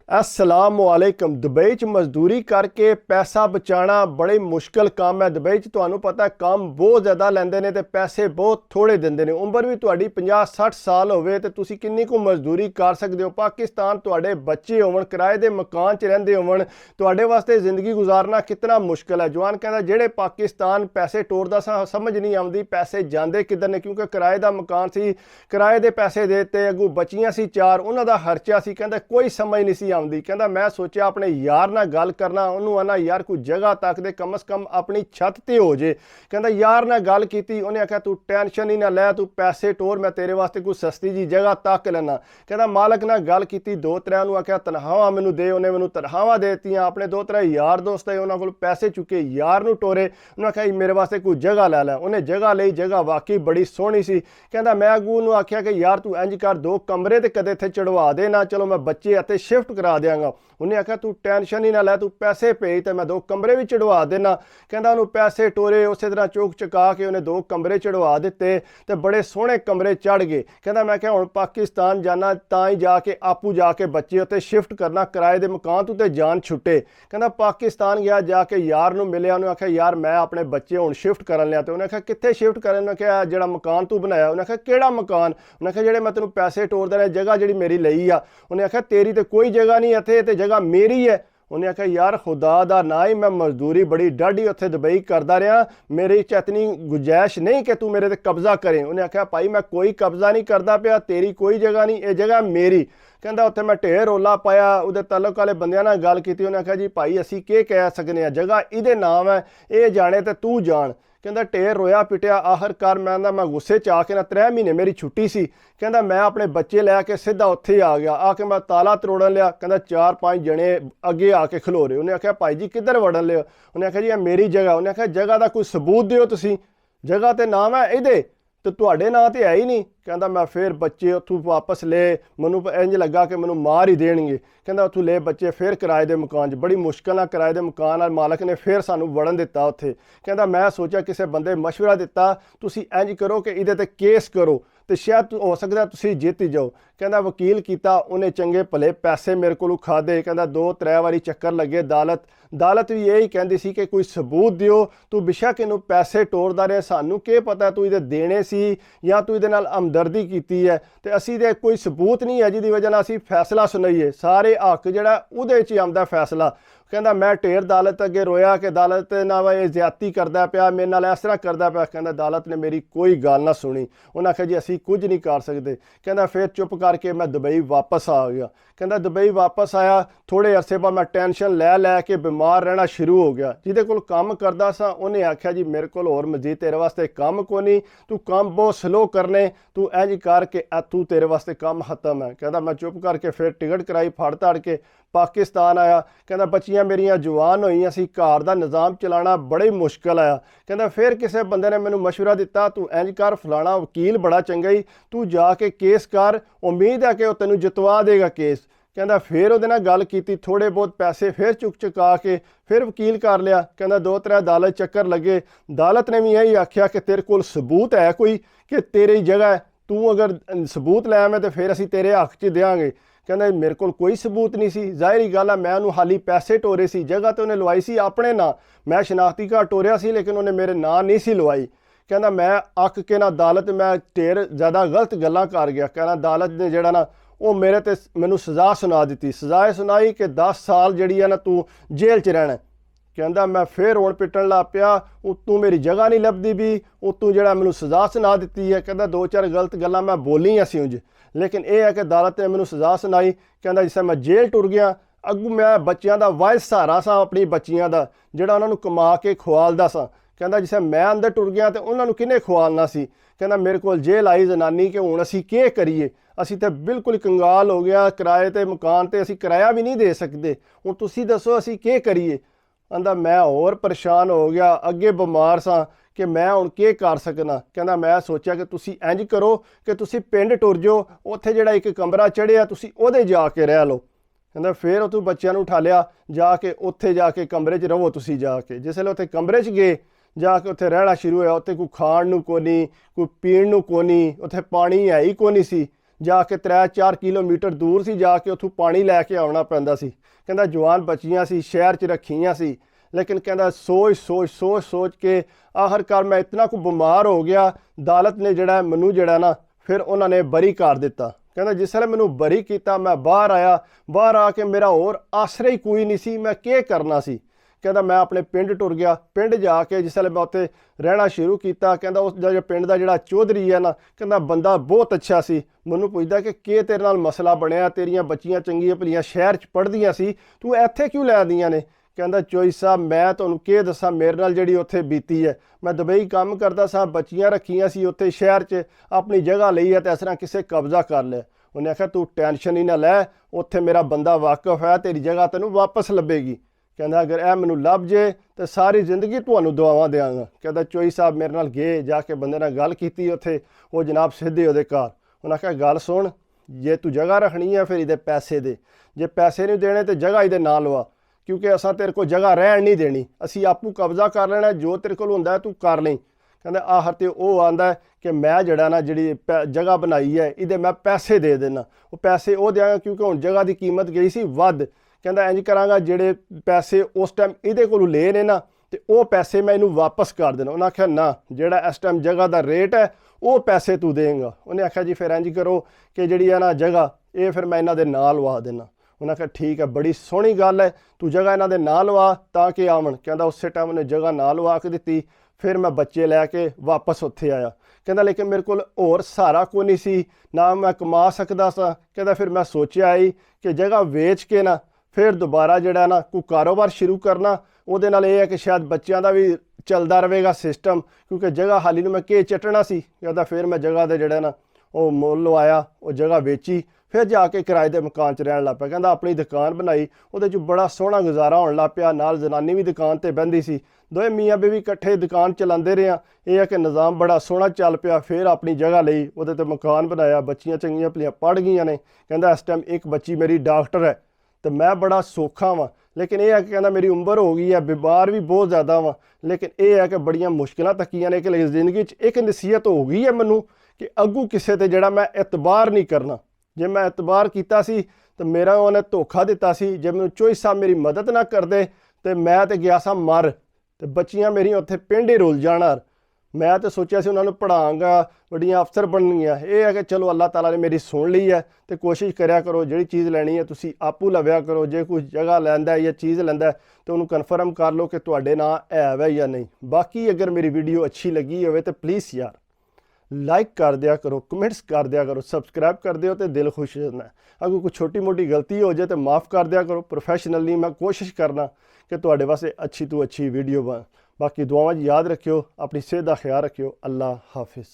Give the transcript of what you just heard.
असलामुअलैकुम। Dubai च मजदूरी करके पैसा बचाना बड़े मुश्किल काम है। दुबई च तुहानू पता है काम बहुत ज़्यादा लेंदे ने ते पैसे बहुत थोड़े दिंदे ने। उम्र भी तुहाडी 50-60 साल होवे ते तुसी किन्नी को मजदूरी कर सकते हो। पाकिस्तान तुहाडे बच्चे होवन, किराए दे मकान च रहिंदे होवन, तुहाडे वास्ते ज़िंदगी गुजारना कितना मुश्किल है। जवान कहता जेड़े पाकिस्तान पैसे टोरदा सा समझ नहीं आउंदी पैसे जांदे किधर ने, क्योंकि किराए दा मकान सी, किराए दे पैसे देते, अगू बचियां सी चार, उन्हां दा खर्चा सी। कहता कोई समझ नहीं सी आउंदी। कहता मैं सोचा अपने यार नाल गल करना, उन्होंने आना यार कोई जगह तक दे कम से कम अपनी छत ते हो जे। कहता यार नाल गल की, उन्हें आख्या तू टेंशन ही ना लै, तू पैसे टोर, मैं तेरे वास्ते कोई सस्ती जी जगह तक लेना। कहता मालक नाल गल की, 2-3 आख्या तनखावां मैनू दे, उन्हें मैनू तनखावां देतियां। अपने 2-3 यार दोस्त है उन्होंने को पैसे चुके, यार नू टोरे, उन्हें आख्या मेरे वास्ते कोई जगह लै लै। उन्हें जगह ली, जगह वाकई बड़ी सोहनी सी। कहता मैं अगू नू आख्या कि यार तू इंज कर, 2 कमरे ते कदे इत्थे चढ़वा देना, चलो मैं बच्चे इत्थे शिफ्ट करा देंगा। उन्हें आख्या तू टेंशन ही ना लै, तू पैसे भेज तो मैं 2 कमरे भी चढ़वा देना। कहता उन्होंने पैसे टोरे, उस तरह चौक चका के उन्हें 2 कमरे चढ़वा दिते ते बड़े सोहने कमरे चढ़ गए। कहता मैं क्या हुण पाकिस्तान जाना तां ही जाके आपू जाके बच्चे उत्ते शिफ्ट करना, किराए दे मकान तू ते जान छुट्टे। कहता पाकिस्तान गया, जाके यार नू मिलिया, उन्हें आख्या यार मैं अपने बच्चे हुण शिफ्ट करन लिया। तो उन्हें आख्या कित्थे शिफ्ट करन? उन्हें आख्या जेड़ा मकान तू बनाया। उन्हें आख्या केड़ा मकान? उन्हें आख्या जेड़े मैं तेनू पैसे टोरदा रहा, जगह जेड़ी मेरी लई आ। उन्हें आख्या तेरी तो कोई जगह नहीं इत्थे, ते जगह मेरी है। उन्हें आख्या यार खुदा दा ना ही, मैं मजदूरी बड़ी डाढ़ी उत्थे दुबई करदा रहा, मेरी च इतनी गुंजाइश नहीं कि तू मेरे ते कब्जा करे। उन्हें आख्या भाई मैं कोई कब्जा नहीं करदा पिया, तेरी कोई जगह नहीं, ये जगह मेरी। कहता उत्थे मैं ढेर रौला पाया, उहदे तलक वाले बंदियां नाल गल कीती। उन्हें आख्या जी भाई असीं के कह सकने आ, जगह इहदे नाम है, ये जाने ते तू जान। कहता ढेर रोया पिटिया, आखिरकार मैं गुस्से च आके ना 3 महीने मेरी छुट्टी सी। कहता मैं अपने बच्चे लैके सीधा उत्थे आ गया, आके मैं ताला तरोड़न लिया। कहता 4-5 जने अगे आके खलोरे। उन्हें आख्या भाई जी किधर वड़न लियो? उन्हें आख्या जी मेरी जगह। उन्हें आख्या जगह का कोई सबूत दिओ तुसीं, जगह ते नाम है इहदे तो तुहाडे नां ते है ही नहीं। कहता मैं फिर बच्चे उत्थों वापस ले, मैनू इंज लगा कि मैनू मार ही देणगे। कहता उत्थों ले बच्चे फिर किराए दे मकान च, बड़ी मुश्किल नाल किराए दे मकान मालक ने फिर सानू वड़न दिता उत्थे। कहता मैं सोचा किसी बंदे मशवरा दिता, तुसी इंज करो कि इहदे ते केस करो तो शायद हो सकता तुसी जित ही जाओ। कहता वकील किया, उन्हें चंगे भले पैसे मेरे को खाधे। कहता 2-3 वारी चक्कर लगे अदालत भी यही कहती सी कि कोई सबूत दिओ, तू बेशक इनू पैसे टोरदा रहे, सानू के पता तू इहदे देने सी या तू इहदे नाल हमदर्दी कीती है, ते असीं दे कोई सबूत नहीं है जिहदी वजह नाल असीं फैसला सुनाईए। सारे हक जिहड़ा उहदे च ही आउंदा फैसला। कहता मैं ढेर अदालत अगे रोया कि अदालत नाल ये ज्यादती करदा पिया, मेरे नाल इस तरह करदा पिया। कहता अदालत ने मेरी कोई गल ना सुनी। उन्हें आख्या जी असीं कुछ नहीं कर सकते। कहता फिर चुप करके मैं दुबई वापस आ गया। कहता दुबई वापस आया, थोड़े अरसे बाद मैं टेंशन लै के बीमार रहना शुरू हो गया। जिहदे कोल काम करदा सा उन्हें आख्या जी मेरे कोल होर मजीद तेरे वास्ते काम कोनी, तू काम बहुत स्लो करने, तू इंज कर के तू तेरे वास्ते काम खत्म है। कहता मैं चुप करके फिर टिकट कराई, फड़ तड़ के पाकिस्तान आया। कहता बच्चियां मेरियां जवान होईयां सी, घर का निज़ाम चलाना बड़ी मुश्किल आया। कहता फिर किसी बंदे ने मैनू मशवरा दिता, तू इंज कर, फलाना वकील बड़ा चंगा ही, तू जाके केस कर, उम्मीद है कि वह तेनू जितवा देगा केस। कहता फिर उहदे नाल गल कीती, थोड़े बहुत पैसे फिर चुक चुका के फिर वकील कर लिया। कहता 2-3 अदालत चक्कर लगे, अदालत ने भी यही आख्या कि तेरे कोल सबूत है कोई कि तेरी जगह है, तू अगर सबूत लै आवें तो फिर असीं तेरे हक च देंगे। कहता मेरे को कोई सबूत नहीं सी, जाहिर गल है मैं उन्होंने हाली पैसे टोरे सी, जगह तो उन्हें लवाई सी अपने नां, मैं शनाख्ती कार्ड टोरिया सी लेकिन उन्हें मेरे नां नहीं सी लवाई। कहता मैं अक के ना अदालत मैं ढेर ज़्यादा गलत गल्लां कर गया। कहना अदालत ने जड़ा ना वो मेरे ते मैनू सज़ा सुना दी, सज़ा सुनाई कि 10 साल जी है ना तू जेल च रहना। कहता मैं फिर रोन पिटन लग पिया, उत्तों मेरी जगह नहीं लभदी भी, उत्तों जड़ा मैनू सज़ा सुना दी है। कहता 2-4 गलत गल्लां मैं बोलियां सी उंज, लेकिन यह है कि अदालत ने मैनू सज़ा सुनाई। कहता जिससे मैं जेल टुर गया, अगू मैं बच्चों का वायस सहारा सा, अपनी बच्चियां का जिहड़ा उन्होंने कमा के खुआलदा सा। कहता जिससे मैं अंदर टुर गया तो उन्होंने किन्ने खुआलना सी। कहता मेरे को जेल आई जनानी कि हुण असीं के करिए, असीं तो बिल्कुल कंगाल हो गया, किराए ते मकान ते असीं किराया भी नहीं दे सकते, हुण तुसीं दसो असीं के करिए। कहता मैं होर परेशान हो गया, अगे बीमार सा कि मैं हुण के कर सकना। कहता मैं सोचा कि तुसीं इंज करो कि तुसीं पिंड टुर जाओ, उत्थे जिहड़ा एक कमरा चढ़िया तुसीं उहदे जाके रह लो। कहता फिर उत्थों बच्चों नूं उठा लिया, जाके उत्थे जाके कमरे च रहो तुसीं जाके। जिसले उत्थे कमरे च गए जाके उत्थे रहना शुरू होया, उत्थे कोई खाण नूं कोनी, कोई पीण नूं कोनी, उत्थे पानी है ही कोनी सी। ਜਾ ਕੇ 3-4 ਕਿਲੋਮੀਟਰ ਦੂਰ ਸੀ, ਜਾ ਕੇ ਉੱਥੋਂ ਪਾਣੀ ਲੈ ਕੇ ਆਉਣਾ ਪੈਂਦਾ ਸੀ। ਕਹਿੰਦਾ ਜਵਾਨ ਬੱਚੀਆਂ ਸੀ, ਸ਼ਹਿਰ 'ਚ ਰੱਖੀਆਂ ਸੀ, ਲੇਕਿਨ ਕਹਿੰਦਾ ਸੋਚ ਕੇ ਆਖਰਕਾਰ ਮੈਂ ਇਤਨਾ ਕੁ ਬਿਮਾਰ ਹੋ ਗਿਆ, ਅਦਾਲਤ ਨੇ ਜਿਹੜਾ ਮੈਨੂੰ ਜਿਹੜਾ ਨਾ ਫਿਰ ਉਹਨਾਂ ਨੇ ਬਰੀ ਕਰ ਦਿੱਤਾ। ਕਹਿੰਦਾ ਜਿਸ ਵੇਲੇ ਮੈਨੂੰ ਬਰੀ ਕੀਤਾ ਮੈਂ ਬਾਹਰ ਆਇਆ, ਬਾਹਰ ਆ ਕੇ ਮੇਰਾ ਹੋਰ ਆਸਰਾ ਹੀ ਕੋਈ ਨਹੀਂ ਸੀ, ਮੈਂ ਕੀ ਕਰਨਾ ਸੀ। ਕਹਿੰਦਾ ਮੈਂ ਆਪਣੇ ਪਿੰਡ ਟੁਰ ਗਿਆ। ਪਿੰਡ ਜਾ ਕੇ ਜਿਸ ਵੇਲੇ ਮੈਂ ਉੱਥੇ ਰਹਿਣਾ ਸ਼ੁਰੂ ਕੀਤਾ, ਕਹਿੰਦਾ ਉਸ ਜਿਹੜਾ ਪਿੰਡ ਦਾ ਜਿਹੜਾ ਚੌਧਰੀ ਹੈ ਨਾ, ਕਹਿੰਦਾ ਬੰਦਾ ਬਹੁਤ ਅੱਛਾ ਸੀ। ਮੈਨੂੰ ਪੁੱਛਦਾ ਕਿ ਕੀ ਤੇਰੇ ਨਾਲ ਮਸਲਾ ਬਣਿਆ, ਤੇਰੀਆਂ ਬੱਚੀਆਂ ਚੰਗੀਆਂ ਭਲੀਆਂ ਸ਼ਹਿਰ 'ਚ ਪੜ੍ਹਦੀਆਂ ਸੀ, ਤੂੰ ਇੱਥੇ ਕਿਉਂ ਲੈ ਆਉਂਦੀਆਂ ਨੇ। ਕਹਿੰਦਾ ਚੋਈ ਸਾਹਿਬ ਮੈਂ ਤੁਹਾਨੂੰ ਕੀ ਦੱਸਾਂ ਮੇਰੇ ਨਾਲ ਜਿਹੜੀ ਉੱਥੇ ਬੀਤੀ ਹੈ। ਮੈਂ ਦੁਬਈ ਕੰਮ ਕਰਦਾ ਸਾਂ, ਬੱਚੀਆਂ ਰੱਖੀਆਂ ਸੀ ਉੱਥੇ ਸ਼ਹਿਰ 'ਚ, ਆਪਣੀ ਜਗ੍ਹਾ ਲਈ ਹੈ ਤੇ ਇਸ ਤਰ੍ਹਾਂ ਕਿਸੇ ਕਬਜ਼ਾ ਕਰ ਲਿਆ। ਉਹਨੇ ਆਖਿਆ ਤੂੰ ਟੈਨਸ਼ਨ ਹੀ ਨਾ ਲੈ, ਉੱਥੇ ਮੇਰਾ ਬੰਦਾ ਵਾਕਿਫ ਹੈ, ਤੇਰੀ ਜਗ੍ਹਾ ਤੈਨੂੰ ਵਾਪਸ ਲੱਭੇਗੀ। ਕਹਿੰਦਾ ਅਗਰ ਇਹ ਮੈਨੂੰ ਲੱਭ ਜੇ ਤਾਂ ਸਾਰੀ ਜ਼ਿੰਦਗੀ ਤੁਹਾਨੂੰ ਦੁਆਵਾਂ ਦਿਆਂਗਾ। ਕਹਿੰਦਾ ਚੋਈ ਸਾਹਿਬ ਮੇਰੇ ਨਾਲ ਗਏ, ਜਾ ਕੇ ਬੰਦੇ ਨਾਲ ਗੱਲ ਕੀਤੀ ਉੱਥੇ, ਉਹ ਜਨਾਬ ਸਿੱਧੇ ਉਹਦੇ ਘਰ। ਉਹਨਾਂ ਆਖਿਆ ਗੱਲ ਸੁਣ, ਜੇ ਤੂੰ ਜਗ੍ਹਾ ਰੱਖਣੀ ਹੈ ਫਿਰ ਇਹਦੇ ਪੈਸੇ ਦੇ, ਜੇ ਪੈਸੇ ਨਹੀਂ ਦੇਣੇ ਤਾਂ ਜਗ੍ਹਾ ਇਹਦੇ ਨਾਲ ਲਵਾ, ਕਿਉਂਕਿ ਅਸਾਂ ਤੇਰੇ ਕੋਲ ਜਗ੍ਹਾ ਰਹਿਣ ਨਹੀਂ ਦੇਣੀ, ਅਸੀਂ ਆਪੂ ਕਬਜ਼ਾ ਕਰ ਲੈਣਾ, ਜੋ ਤੇਰੇ ਕੋਲ ਹੁੰਦਾ ਤੂੰ ਕਰ ਲਈ। ਕਹਿੰਦਾ ਆਖਰ ਤੇ ਉਹ ਆਂਦਾ ਕਿ ਮੈਂ ਜਿਹੜਾ ਨਾ ਜਿਹੜੀ ਜਗ੍ਹਾ ਬਣਾਈ ਹੈ ਇਹਦੇ ਮੈਂ ਪੈਸੇ ਦੇ ਦੇਣਾ। ਉਹ ਪੈਸੇ ਉਹ ਦਿਆਂਗਾ ਕਿਉਂਕਿ ਹੁਣ ਜਗ੍ਹਾ ਦੀ ਕੀਮਤ ਗਈ ਸੀ ਵੱਧ। ਕਹਿੰਦਾ ਇੰਜ ਕਰਾਂਗਾ ਜਿਹੜੇ ਪੈਸੇ ਉਸ ਟਾਈਮ ਇਹਦੇ ਕੋਲੋਂ ਲਏ ਨੇ ਨਾ ਤੇ ਉਹ ਪੈਸੇ ਮੈਂ ਇਹਨੂੰ ਵਾਪਸ ਕਰ ਦੇਣਾ। ਉਹਨਾਂ ਆਖਿਆ ਨਾ, ਜਿਹੜਾ ਇਸ ਟਾਈਮ ਜਗ੍ਹਾ ਦਾ ਰੇਟ ਹੈ ਉਹ ਪੈਸੇ ਤੂੰ ਦੇਂਗਾ। ਉਹਨੇ ਆਖਿਆ ਜੀ ਫਿਰ ਇੰਜ ਕਰੋ ਕਿ ਜਿਹੜੀ ਹੈ ਨਾ ਜਗ੍ਹਾ ਇਹ ਫਿਰ ਮੈਂ ਇਹਨਾਂ ਦੇ ਨਾਲ ਲਵਾ ਦੇਣਾ। ਉਹਨਾਂ ਆਖਿਆ ਠੀਕ ਹੈ, ਬੜੀ ਸੋਹਣੀ ਗੱਲ ਹੈ, ਤੂੰ ਜਗ੍ਹਾ ਇਹਨਾਂ ਦੇ ਨਾਲ ਲਵਾ ਤਾਂ ਕਿ ਆਵਣ। ਕਹਿੰਦਾ ਉਸੇ ਟਾਈਮ ਉਹਨੇ ਜਗ੍ਹਾ ਨਾਲ ਲਵਾ ਕੇ ਦਿੱਤੀ। ਫਿਰ ਮੈਂ ਬੱਚੇ ਲੈ ਕੇ ਵਾਪਸ ਉੱਥੇ ਆਇਆ। ਕਹਿੰਦਾ ਲੇਕਿਨ ਮੇਰੇ ਕੋਲ ਹੋਰ ਸਹਾਰਾ ਕੋਈ ਨਹੀਂ ਸੀ, ਨਾ ਮੈਂ ਕਮਾ ਸਕਦਾ ਸਾਂ। ਕਹਿੰਦਾ ਫਿਰ ਮੈਂ ਸੋਚਿਆ ਹੀ ਕਿ ਜਗ੍ਹਾ ਵੇਚ ਕੇ ਨਾ ਫਿਰ ਦੁਬਾਰਾ ਜਿਹੜਾ ਨਾ ਕੋਈ ਕਾਰੋਬਾਰ ਸ਼ੁਰੂ ਕਰਨਾ। ਉਹਦੇ ਨਾਲ ਇਹ ਹੈ ਕਿ ਸ਼ਾਇਦ ਬੱਚਿਆਂ ਦਾ ਵੀ ਚੱਲਦਾ ਰਹੇਗਾ ਸਿਸਟਮ, ਕਿਉਂਕਿ ਜਗ੍ਹਾ ਹਾਲੀ ਨੂੰ ਮੈਂ ਕੀ ਚੱਟਣਾ ਸੀ। ਕਹਿੰਦਾ ਫਿਰ ਮੈਂ ਜਗ੍ਹਾ ਦੇ ਜਿਹੜਾ ਨਾ ਉਹ ਮੁੱਲ ਲਵਾਇਆ, ਉਹ ਜਗ੍ਹਾ ਵੇਚੀ, ਫਿਰ ਜਾ ਕੇ ਕਿਰਾਏ ਦੇ ਮਕਾਨ 'ਚ ਰਹਿਣ ਲੱਗ ਪਿਆ। ਕਹਿੰਦਾ ਆਪਣੀ ਦੁਕਾਨ ਬਣਾਈ, ਉਹਦੇ 'ਚ ਬੜਾ ਸੋਹਣਾ ਗੁਜ਼ਾਰਾ ਹੋਣ ਲੱਗ ਪਿਆ, ਨਾਲ ਜ਼ਨਾਨੀ ਵੀ ਦੁਕਾਨ 'ਤੇ ਬਹਿੰਦੀ ਸੀ, ਦੋਵੇਂ ਮੀਆਂ ਬੀਵੀ ਇਕੱਠੇ ਦੁਕਾਨ ਚਲਾਉਂਦੇ ਰਹੇ। ਇਹ ਹੈ ਕਿ ਨਿਜ਼ਾਮ ਬੜਾ ਸੋਹਣਾ ਚੱਲ ਪਿਆ। ਫਿਰ ਆਪਣੀ ਜਗ੍ਹਾ ਲਈ, ਉਹਦੇ 'ਤੇ ਮਕਾਨ ਬਣਾਇਆ, ਬੱਚੀਆਂ ਚੰਗੀਆਂ ਭਲੀਆਂ ਪੜ੍ਹ ਗਈਆਂ ਨੇ। ਕਹਿੰਦਾ ਇਸ ਟਾਈਮ ਇੱਕ ਬੱਚੀ ਮੇਰੀ ਡਾਕਟਰ ਹੈ ਤੇ ਮੈਂ ਬੜਾ ਸੌਖਾ ਵਾਂ। ਲੇਕਿਨ ਇਹ ਹੈ ਕਿ ਕਹਿੰਦਾ ਮੇਰੀ ਉਮਰ ਹੋ ਗਈ ਹੈ, ਬਿਮਾਰ ਵੀ ਬਹੁਤ ਜ਼ਿਆਦਾ ਵਾਂ, ਲੇਕਿਨ ਇਹ ਹੈ ਕਿ ਬੜੀਆਂ ਮੁਸ਼ਕਿਲਾਂ ਤੱਕੀਆਂ ਨੇ। ਕਿ ਜ਼ਿੰਦਗੀ 'ਚ ਇੱਕ ਨਸੀਹਤ ਹੋ ਗਈ ਹੈ ਮੈਨੂੰ ਕਿ ਅੱਗੂ ਕਿਸੇ 'ਤੇ ਜਿਹੜਾ ਮੈਂ ਇਤਬਾਰ ਨਹੀਂ ਕਰਨਾ। ਜੇ ਮੈਂ ਇਤਬਾਰ ਕੀਤਾ ਸੀ ਤਾਂ ਮੇਰਾ ਉਹਨੇ ਧੋਖਾ ਦਿੱਤਾ ਸੀ। ਜੇ ਮੈਨੂੰ ਚੋਈ ਸਾਹਿਬ ਮੇਰੀ ਮਦਦ ਨਾ ਕਰਦੇ ਤੇ ਮੈਂ ਤੇ ਗਿਆ ਸਾਂ ਮਰ, ਤੇ ਬੱਚੀਆਂ ਮੇਰੀਆਂ ਉੱਥੇ ਪਿੰਡ ਹੀ ਰੁਲ ਜਾਣਾ। ਮੈਂ ਤਾਂ ਸੋਚਿਆ ਸੀ ਉਹਨਾਂ ਨੂੰ ਪੜ੍ਹਾਵਾਂਗਾ, ਵੱਡੀਆਂ ਅਫਸਰ ਬਣਨਗੀਆਂ। ਇਹ ਹੈ ਕਿ ਚਲੋ ਅੱਲਾਹ ਤਾਲਾ ਨੇ ਮੇਰੀ ਸੁਣ ਲਈ ਹੈ ਤੇ ਕੋਸ਼ਿਸ਼ ਕਰਿਆ ਕਰੋ ਜਿਹੜੀ ਚੀਜ਼ ਲੈਣੀ ਹੈ ਤੁਸੀਂ ਆਪੂ ਲਵਿਆ ਕਰੋ। ਜੇ ਕੋਈ ਜਗ੍ਹਾ ਲੈਂਦਾ ਜਾਂ ਚੀਜ਼ ਲੈਂਦਾ ਤਾਂ ਉਹਨੂੰ ਕਨਫਰਮ ਕਰ ਲਓ ਕਿ ਤੁਹਾਡੇ ਨਾਂ ਹੈ ਵਾ ਜਾਂ ਨਹੀਂ। ਬਾਕੀ ਅਗਰ ਮੇਰੀ ਵੀਡੀਓ ਅੱਛੀ ਲੱਗੀ ਹੋਵੇ ਤਾਂ ਪਲੀਜ਼ ਯਾਰ ਲਾਈਕ ਕਰ ਦਿਆ ਕਰੋ, ਕਮੈਂਟਸ ਕਰ ਦਿਆ ਕਰੋ, ਸਬਸਕ੍ਰਾਈਬ ਕਰ ਦਿਓ ਤੇ ਦਿਲ ਖੁਸ਼ ਹੋ ਜਾਂਦਾ। ਅਗਰ ਕੋਈ ਛੋਟੀ ਮੋਟੀ ਗਲਤੀ ਹੋ ਜਾਏ ਤਾਂ ਮਾफ़ ਕਰ ਦਿਆ ਕਰੋ। ਪ੍ਰੋਫੈਸ਼ਨਲੀ ਮੈਂ ਕੋਸ਼ਿਸ਼ ਕਰਨਾ ਕਿ ਤੁਹਾਡੇ ਵਾਸਤੇ ਅੱਛੀ ਤੋਂ ਅੱਛੀ ਵੀਡੀਓ ਬਣ। ਬਾਕੀ ਦੁਆਵਾਂ 'ਚ ਯਾਦ ਰੱਖਿਓ, ਆਪਣੀ ਸਿਹਤ ਦਾ ਖਿਆਲ ਰੱਖਿਓ। ਅੱਲਾ ਹਾਫਿਜ਼।